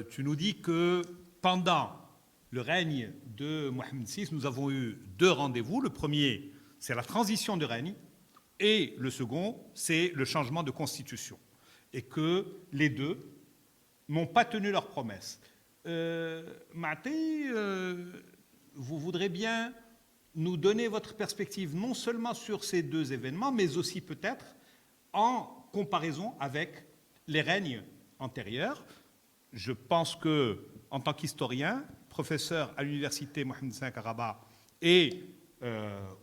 Tu nous dis que pendant le règne de Mohamed VI, nous avons eu deux rendez-vous. Le premier, c'est la transition de règne, et le second, c'est le changement de constitution. Et que les deux n'ont pas tenu leurs promesses. Maté, vous voudrez bien nous donner votre perspective non seulement sur ces deux événements, mais aussi peut-être en comparaison avec les règnes antérieurs. Je pense que, en tant qu'historien, professeur à l'université Mohamed V à Rabat et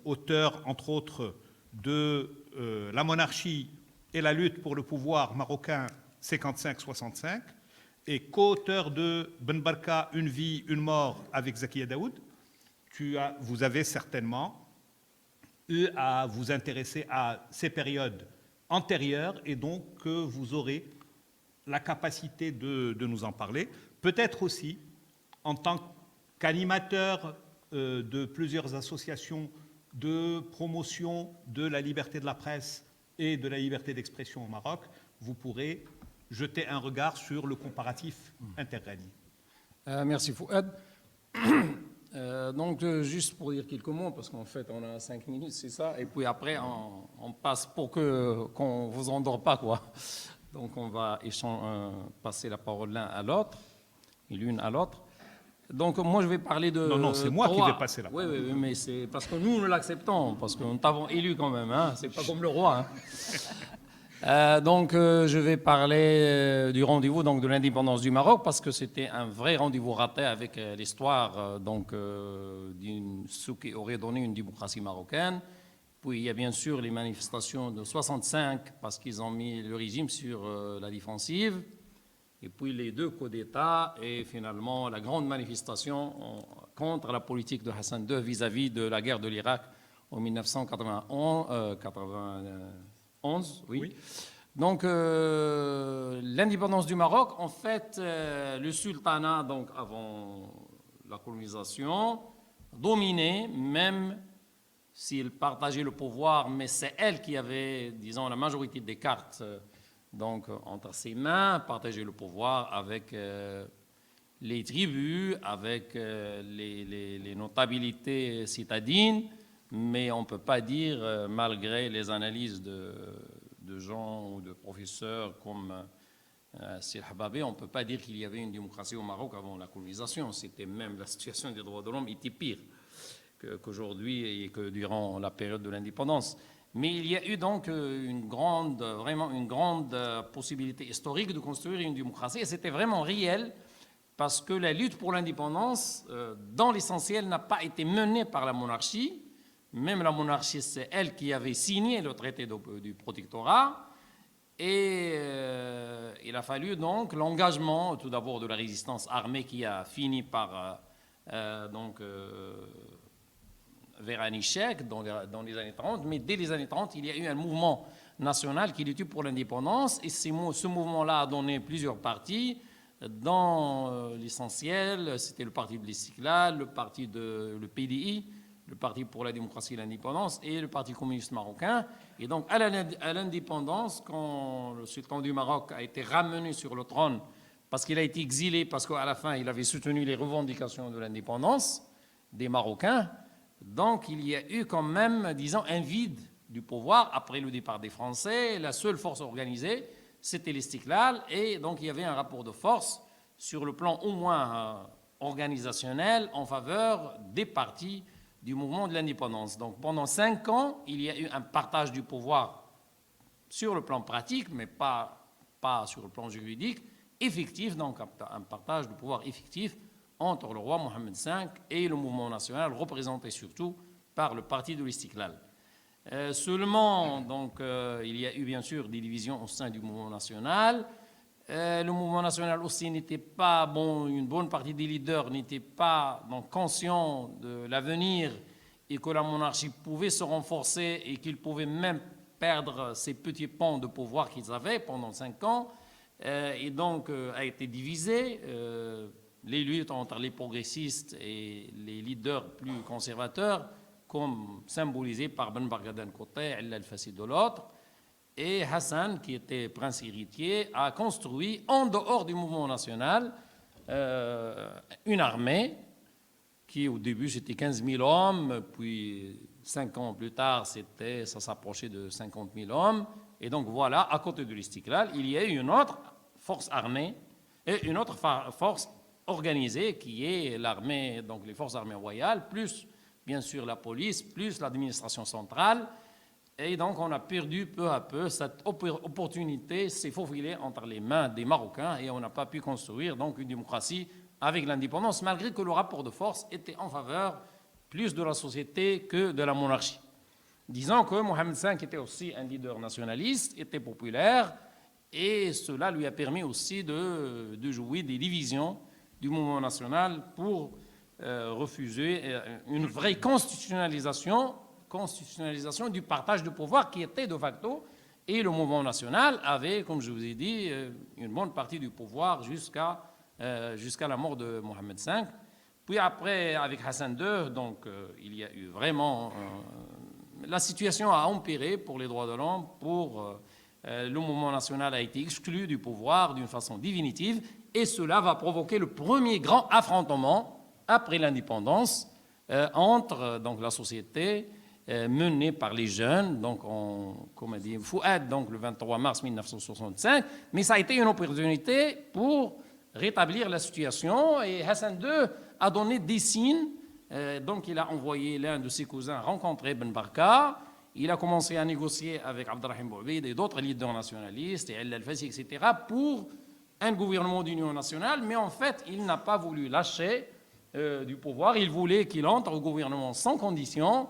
auteur, entre autres, de La monarchie et la lutte pour le pouvoir marocain 55-65, et co-auteur de Ben Barka, Une vie, une mort avec Zakia Daoud, vous avez certainement eu à vous intéresser à ces périodes antérieures, et donc que vous aurez la capacité de nous en parler. Peut-être aussi, en tant qu'animateur de plusieurs associations de promotion de la liberté de la presse et de la liberté d'expression au Maroc, vous pourrez jeter un regard sur le comparatif interrègne. Merci Fouad. Donc, juste pour dire quelques mots, parce qu'en fait, on a 5 minutes, c'est ça, et puis après, on passe pour qu'on ne vous endort pas, quoi. Donc, on va passer la parole l'un à l'autre, et l'une à l'autre. Donc, moi, je vais parler de... Non, c'est moi qui vais passer la parole. Oui, mais c'est parce que nous l'acceptons, parce que nous t'avons élu quand même, hein, c'est pas comme le roi. Donc, je vais parler du rendez-vous de l'indépendance du Maroc, parce que c'était un vrai rendez-vous raté avec l'histoire ce qui aurait donné une démocratie marocaine. Puis il y a bien sûr les manifestations de 65, parce qu'ils ont mis le régime sur la défensive. Et puis les deux coups d'État et finalement la grande manifestation contre la politique de Hassan II vis-à-vis de la guerre de l'Irak en 1991. Oui. Donc l'indépendance du Maroc, en fait, le sultanat, donc avant la colonisation, dominait, même s'il partageait le pouvoir, mais c'est elle qui avait, disons, la majorité des cartes entre ses mains, partageait le pouvoir avec les tribus, avec les notabilités citadines, mais on ne peut pas dire, malgré les analyses de gens ou de professeurs comme Sir Hababé, on ne peut pas dire qu'il y avait une démocratie au Maroc avant la colonisation. C'était même la situation des droits de l'homme était pire qu'aujourd'hui et que durant la période de l'indépendance. Mais il y a eu donc vraiment une grande possibilité historique de construire une démocratie, et c'était vraiment réel, parce que la lutte pour l'indépendance, dans l'essentiel, n'a pas été menée par la monarchie. Même la monarchie, c'est elle qui avait signé le traité du protectorat, et il a fallu donc l'engagement, tout d'abord, de la résistance armée qui a fini par vers un échec dans les années 30, mais dès les années 30, il y a eu un mouvement national qui luttait pour l'indépendance, et ce mouvement-là a donné plusieurs partis. Dans l'essentiel, c'était le parti de l'Istiqlal, le PDI, le Parti pour la démocratie et l'indépendance, et le Parti communiste marocain. Et donc, à l'indépendance, quand le sultan du Maroc a été ramené sur le trône, parce qu'il a été exilé, parce qu'à la fin, il avait soutenu les revendications de l'indépendance des Marocains, donc il y a eu quand même, disons, un vide du pouvoir après le départ des Français. La seule force organisée, c'était l'Istiqlal, et donc il y avait un rapport de force sur le plan au moins organisationnel en faveur des partis du mouvement de l'indépendance. Donc pendant 5 ans, il y a eu un partage du pouvoir sur le plan pratique, mais pas sur le plan juridique, effectif, donc un partage du pouvoir effectif entre le roi Mohamed V et le mouvement national, représenté surtout par le parti de l'Istiqlal. Seulement, il y a eu bien sûr des divisions au sein du mouvement national. Le mouvement national aussi n'était pas, une bonne partie des leaders n'étaient pas conscients de l'avenir, et que la monarchie pouvait se renforcer et qu'ils pouvaient même perdre ces petits pans de pouvoir qu'ils avaient pendant 5 ans, et donc a été divisée. Les luttes entre les progressistes et les leaders plus conservateurs, comme symbolisé par Ben Barka d'un côté, Allah al-Fassid de l'autre, et Hassan, qui était prince héritier, a construit en dehors du mouvement national une armée qui, au début, c'était 15 000 hommes, puis 5 ans plus tard, ça s'approchait de 50 000 hommes. Et donc voilà, à côté de l'Istiklal, il y a une autre force armée et une autre force organisée qui est l'armée, donc les forces armées royales, plus bien sûr la police, plus l'administration centrale. Et donc on a perdu peu à peu cette opportunité, s'est faufilée entre les mains des Marocains et on n'a pas pu construire donc une démocratie avec l'indépendance, malgré que le rapport de force était en faveur plus de la société que de la monarchie. Disons que Mohamed V était aussi un leader nationaliste, était populaire, et cela lui a permis aussi de jouer des divisions du mouvement national pour refuser une vraie constitutionnalisation du partage de pouvoir qui était de facto, et le mouvement national avait, comme je vous ai dit, une bonne partie du pouvoir jusqu'à la mort de Mohamed V. Puis après, avec Hassan II, donc, il y a eu vraiment... la situation a empiré pour les droits de l'homme, le mouvement national a été exclu du pouvoir d'une façon définitive, et cela va provoquer le premier grand affrontement après l'indépendance entre donc, la société menée par les jeunes, donc comme a dit Fouad, donc le 23 mars 1965, mais ça a été une opportunité pour rétablir la situation, et Hassan II a donné des signes. Donc il a envoyé l'un de ses cousins rencontrer Ben Barka. Il a commencé à négocier avec Abdelrahim Bouabeid et d'autres leaders nationalistes, et Al-Fassi, etc., pour un gouvernement d'union nationale, mais en fait, il n'a pas voulu lâcher du pouvoir. Il voulait qu'il entre au gouvernement sans condition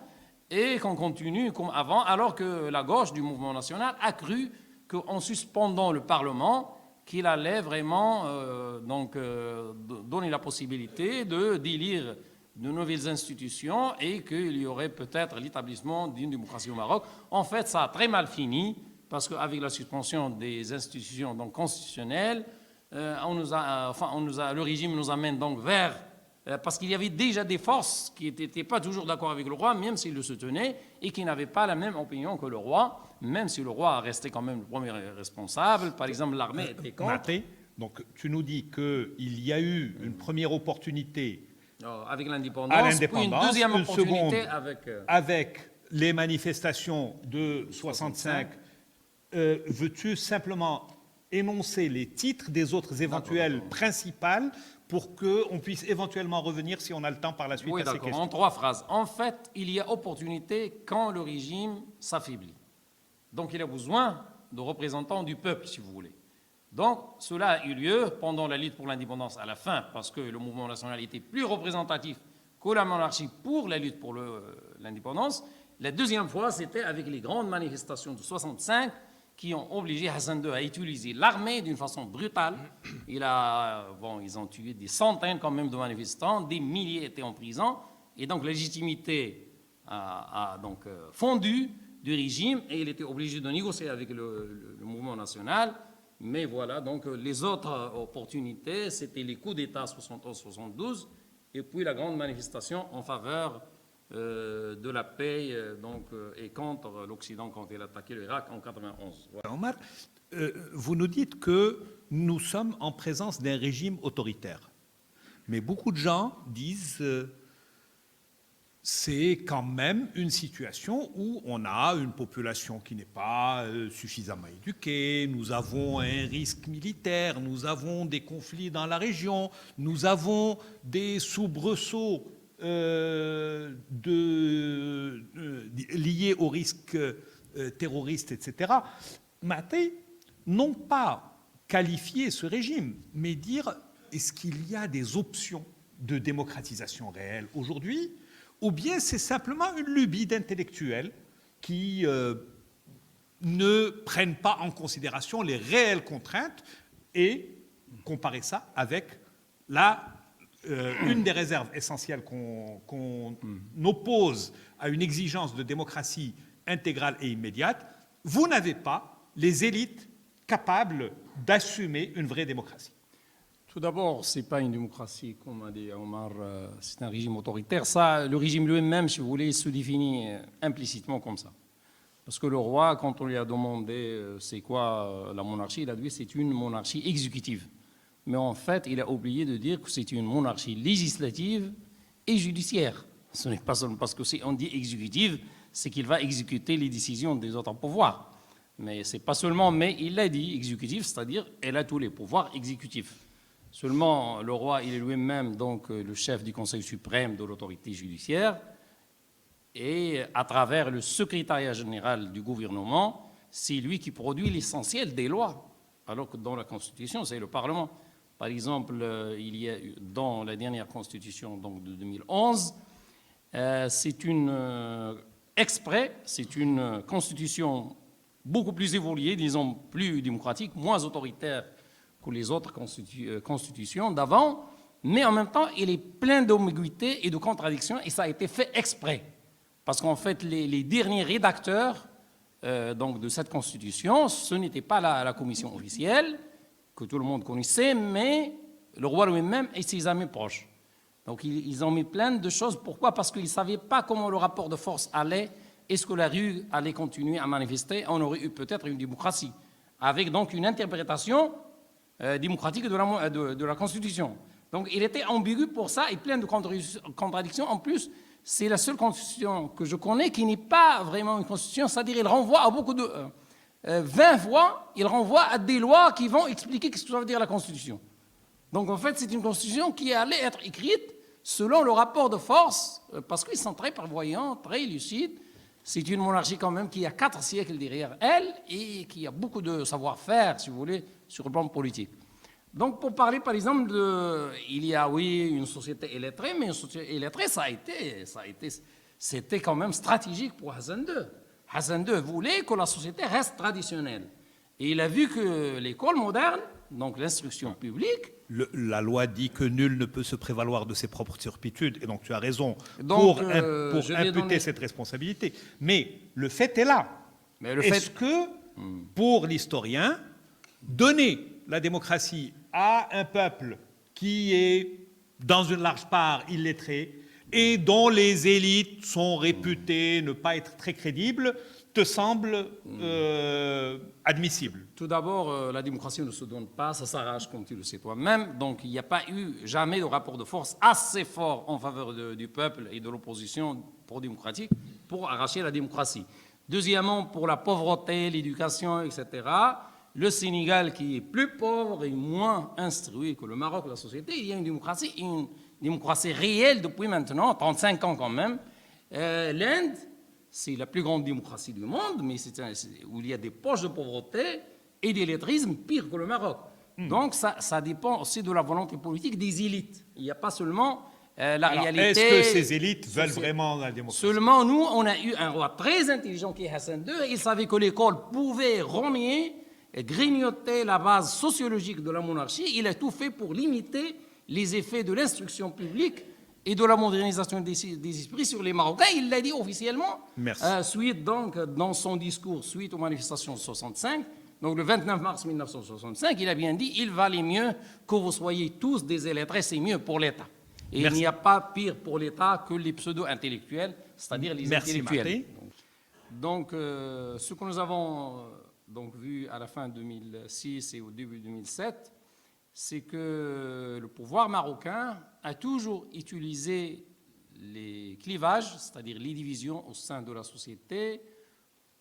et qu'on continue comme avant, alors que la gauche du mouvement national a cru qu'en suspendant le Parlement, qu'il allait vraiment donner la possibilité d'élire de nouvelles institutions et qu'il y aurait peut-être l'établissement d'une démocratie au Maroc. En fait, ça a très mal fini parce qu'avec la suspension des institutions donc, constitutionnelles, le régime nous amène donc vers... parce qu'il y avait déjà des forces qui n'étaient pas toujours d'accord avec le roi, même s'ils le soutenaient, et qui n'avaient pas la même opinion que le roi, même si le roi restait quand même le premier responsable. Par exemple, l'armée était contre. Donc, tu nous dis qu'il y a eu une première opportunité avec l'indépendance, puis une deuxième opportunité avec les manifestations de 65. Veux-tu simplement énoncer les titres des autres éventuelles principales pour qu'on puisse éventuellement revenir, si on a le temps par la suite, oui, à ces questions? En 3 phrases. En fait, il y a opportunité quand le régime s'affaiblit. Donc, il a besoin de représentants du peuple, si vous voulez. Donc, cela a eu lieu pendant la lutte pour l'indépendance à la fin, parce que le mouvement national était plus représentatif que la monarchie pour la lutte pour l'indépendance. La deuxième fois, c'était avec les grandes manifestations de 65 qui ont obligé Hassan II à utiliser l'armée d'une façon brutale. Ils ont tué des centaines quand même de manifestants, des milliers étaient en prison, et donc la légitimité a donc fondu du régime, et il était obligé de négocier avec le mouvement national. Mais voilà, donc les autres opportunités, c'était les coups d'État 71-72, et puis la grande manifestation en faveur de la paix et contre l'Occident quand il a attaqué l'Irak en 91. Voilà. Omar, vous nous dites que nous sommes en présence d'un régime autoritaire. Mais beaucoup de gens disent c'est quand même une situation où on a une population qui n'est pas suffisamment éduquée, nous avons un risque militaire, nous avons des conflits dans la région, nous avons des soubresauts liés au risque terroriste, etc. Maté, non pas qualifier ce régime, mais dire est-ce qu'il y a des options de démocratisation réelle aujourd'hui, ou bien c'est simplement une lubie d'intellectuels qui ne prennent pas en considération les réelles contraintes, et comparer ça avec une des réserves essentielles qu'on oppose à une exigence de démocratie intégrale et immédiate. Vous n'avez pas les élites capables d'assumer une vraie démocratie. Tout d'abord, ce n'est pas une démocratie, comme a dit Omar, c'est un régime autoritaire. Ça, le régime lui-même, si vous voulez, se définit implicitement comme ça. Parce que le roi, quand on lui a demandé c'est quoi la monarchie, il a dit c'est une monarchie exécutive. mais en fait, il a oublié de dire que c'est une monarchie législative et judiciaire. Ce n'est pas seulement parce que si on dit exécutive, c'est qu'il va exécuter les décisions des autres pouvoirs. Mais c'est pas seulement, mais il l'a dit, exécutive, c'est-à-dire elle a tous les pouvoirs exécutifs. Seulement, le roi, il est lui-même donc le chef du Conseil suprême de l'autorité judiciaire, et à travers le secrétariat général du gouvernement, c'est lui qui produit l'essentiel des lois, alors que dans la Constitution, c'est le Parlement. Par exemple, il y a dans la dernière Constitution donc, de 2011, c'est une c'est une Constitution beaucoup plus évoluée, disons plus démocratique, moins autoritaire que les autres constitutions d'avant, mais en même temps, il est plein d'ambiguïtés et de contradictions, et ça a été fait exprès. Parce qu'en fait, les derniers rédacteurs donc de cette Constitution, ce n'était pas la commission officielle, que tout le monde connaissait, mais le roi lui-même et ses amis proches. Donc ils ont mis plein de choses. Pourquoi? Parce qu'ils ne savaient pas comment le rapport de force allait. Est-ce que la rue allait continuer à manifester? On aurait eu peut-être une démocratie, avec donc une interprétation démocratique de la Constitution. Donc il était ambigu pour ça et plein de contradictions. En plus, c'est la seule constitution que je connais qui n'est pas vraiment une constitution, c'est-à-dire il renvoie à beaucoup de... 20 fois, il renvoie à des lois qui vont expliquer ce que ça veut dire la constitution. Donc en fait, c'est une constitution qui allait être écrite selon le rapport de force, parce qu'ils sont très prévoyants, très lucides. C'est une monarchie quand même qui a 4 siècles derrière elle et qui a beaucoup de savoir-faire, si vous voulez, sur le plan politique. Donc, pour parler, par exemple, il y a, oui, une société illettrée, mais une société illettrée, c'était quand même stratégique pour Hassan II. Hassan II voulait que la société reste traditionnelle. Et il a vu que l'école moderne, donc l'instruction publique... La loi dit que nul ne peut se prévaloir de ses propres turpitudes, et donc tu as raison donc, pour imputer cette responsabilité. Mais le fait est là. Est-ce que, pour l'historien, donner la démocratie à un peuple qui est, dans une large part, illettré et dont les élites sont réputées ne pas être très crédibles, te semble admissible? Tout d'abord, la démocratie ne se donne pas, ça s'arrache, comme tu le sais toi-même. Donc, il n'y a pas eu jamais de rapport de force assez fort en faveur du peuple et de l'opposition pro-démocratique pour arracher la démocratie. Deuxièmement, pour la pauvreté, l'éducation, etc., le Sénégal, qui est plus pauvre et moins instruit que le Maroc, la société, il y a une démocratie réelle depuis maintenant, 35 ans quand même. L'Inde, c'est la plus grande démocratie du monde, mais où il y a des poches de pauvreté et d'illettrisme pire que le Maroc. Donc ça dépend aussi de la volonté politique des élites. Il n'y a pas seulement la réalité... Est-ce que ces élites veulent vraiment la démocratie? Seulement, nous, on a eu un roi très intelligent qui est Hassan II. Il savait que l'école pouvait renier et grignoter la base sociologique de la monarchie. Il a tout fait pour limiter les effets de l'instruction publique et de la modernisation des esprits sur les Marocains. Il l'a dit officiellement, suite donc, dans son discours, suite aux manifestations de 65, donc le 29 mars 1965, il a bien dit « Il valait mieux que vous soyez tous des illettrés, c'est mieux pour l'État. » Et il n'y a pas pire pour l'État que les pseudo-intellectuels, c'est-à-dire les intellectuels. Martin. Donc, ce que nous avons donc, vu à la fin 2006 et au début 2007, c'est que le pouvoir marocain a toujours utilisé les clivages, c'est-à-dire les divisions au sein de la société,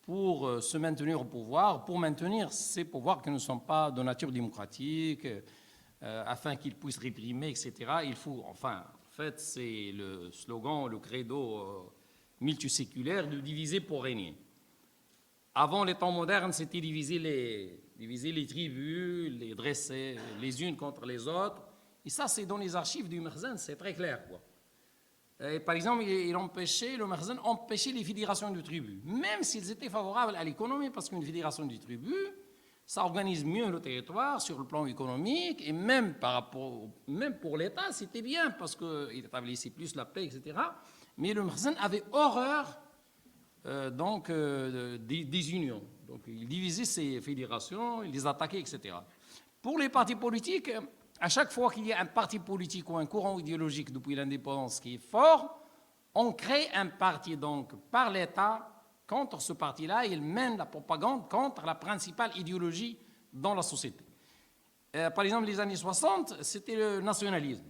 pour se maintenir au pouvoir, pour maintenir ces pouvoirs qui ne sont pas de nature démocratique, afin qu'ils puissent réprimer, etc. Il faut, enfin, en fait, c'est le slogan, le credo multiséculaire de diviser pour régner. Avant les temps modernes, c'était diviser les tribus, les dresser les unes contre les autres. Et ça, c'est dans les archives du Merzan, c'est très clair, quoi. Et par exemple, le Merzan empêchait les fédérations de tribus, même s'ils étaient favorables à l'économie, parce qu'une fédération de tribus, ça organise mieux le territoire sur le plan économique, et même pour l'État, c'était bien, parce qu'il établissait plus la paix, etc. Mais le Merzan avait horreur des unions. Donc, il divisait ces fédérations, il les attaquait, etc. Pour les partis politiques, à chaque fois qu'il y a un parti politique ou un courant idéologique depuis l'indépendance qui est fort, on crée un parti donc par l'État contre ce parti-là. Il mène la propagande contre la principale idéologie dans la société. Par exemple, les années 60, c'était le nationalisme.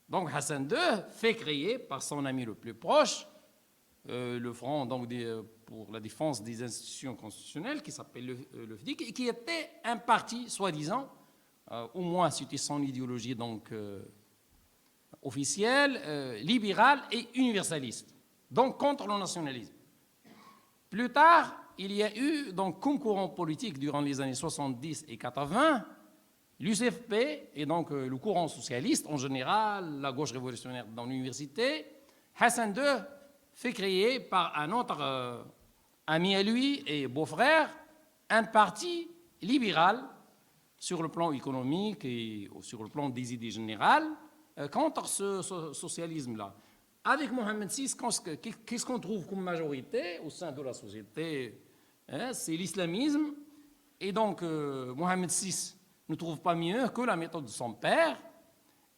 Donc Hassan II fait créer par son ami le plus proche le Front donc, pour la défense des institutions constitutionnelles qui s'appelle le FDIC et qui était un parti soi-disant, au moins c'était son idéologie donc, officielle, libérale et universaliste, donc contre le nationalisme. Plus tard, il y a eu donc, comme courant politique durant les années 70 et 80, l'UCFP et donc le courant socialiste en général, la gauche révolutionnaire dans l'université. Hassan II fait créer par un autre ami à lui et beau-frère un parti libéral sur le plan économique et sur le plan des idées générales contre ce socialisme-là. Avec Mohamed VI, qu'est-ce qu'on trouve comme majorité au sein de la société? C'est l'islamisme. Et donc, Mohamed VI ne trouve pas mieux que la méthode de son père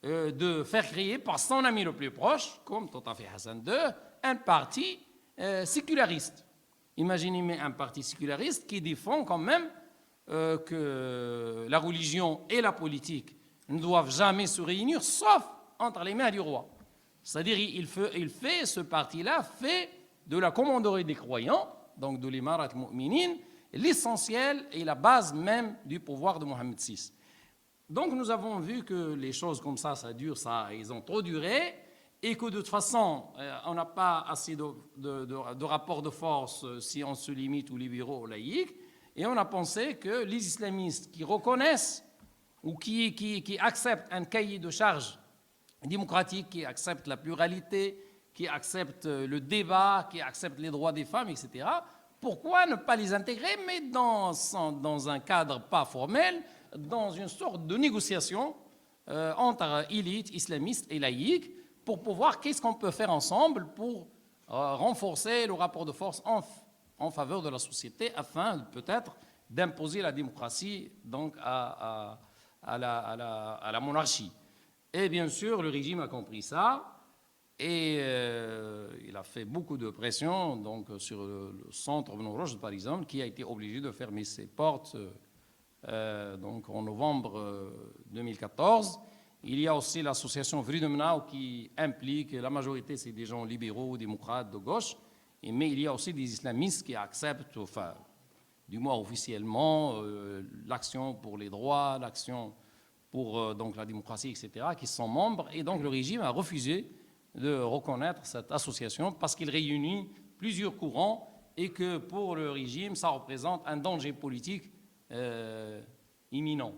de faire créer par son ami le plus proche, comme tout à fait Hassan II, un parti séculariste. Imaginez un parti séculariste qui défend quand même que la religion et la politique ne doivent jamais se réunir, sauf entre les mains du roi. C'est-à-dire, ce parti-là fait de la commanderie des croyants, donc de l'Imarat al-Mu'minin, l'essentiel et la base même du pouvoir de Mohamed VI. Donc nous avons vu que les choses comme ça dure, ils ont trop duré, et que de toute façon, on n'a pas assez de rapports de force si on se limite aux libéraux, aux laïcs, et on a pensé que les islamistes qui reconnaissent ou qui acceptent un cahier de charges démocratique, qui acceptent la pluralité, qui acceptent le débat, qui acceptent les droits des femmes, etc., pourquoi ne pas les intégrer, mais dans un cadre pas formel, dans une sorte de négociation entre élites islamistes et laïques, pour pouvoir qu'est-ce qu'on peut faire ensemble pour renforcer le rapport de force en faveur de la société, afin peut-être d'imposer la démocratie donc, à la monarchie. Et bien sûr, le régime a compris ça. Et il a fait beaucoup de pression donc, sur le centre Benoît-Roche, par exemple, qui a été obligé de fermer ses portes donc, en novembre 2014. Il y a aussi l'association Freedom Now qui implique, la majorité c'est des gens libéraux, démocrates, de gauche, mais il y a aussi des islamistes qui acceptent, enfin, du moins officiellement, l'action pour les droits, l'action pour donc, la démocratie, etc., qui sont membres. Et donc le régime a refusé de reconnaître cette association parce qu'il réunit plusieurs courants et que pour le régime, ça représente un danger politique imminent.